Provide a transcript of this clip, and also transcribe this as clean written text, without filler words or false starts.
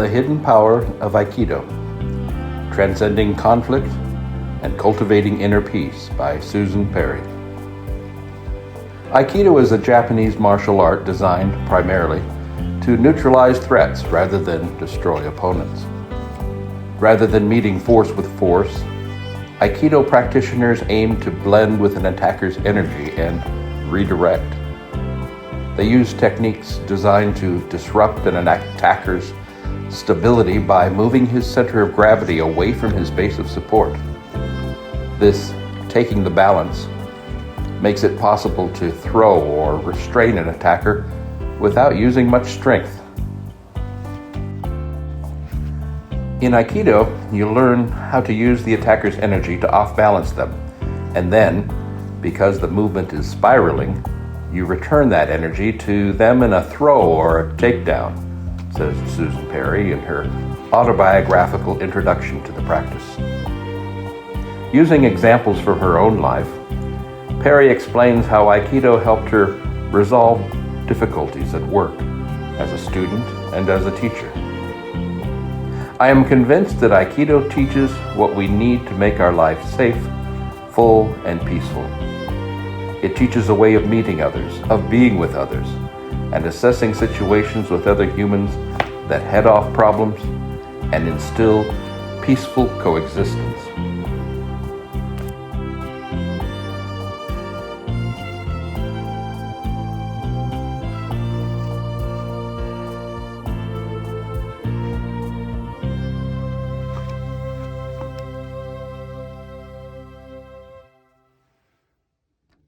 The Hidden Power of Aikido, Transcending Conflict and Cultivating Inner Peace by Susan Perry. Aikido is a Japanese martial art designed primarily to neutralize threats rather than destroy opponents. Rather than meeting force with force, Aikido practitioners aim to blend with an attacker's energy and redirect. They use techniques designed to disrupt an attacker's stability by moving his center of gravity away from his base of support. This taking the balance makes it possible to throw or restrain an attacker without using much strength. In Aikido, you learn how to use the attacker's energy to off-balance them, and then, because the movement is spiraling, you return that energy to them in a throw or a takedown, says Susan Perry in her autobiographical introduction to the practice. Using examples from her own life, Perry explains how Aikido helped her resolve difficulties at work, as a student and as a teacher. I am convinced that Aikido teaches what we need to make our life safe, full, and peaceful. It teaches a way of meeting others, of being with others, and assessing situations with other humans that head off problems and instill peaceful coexistence.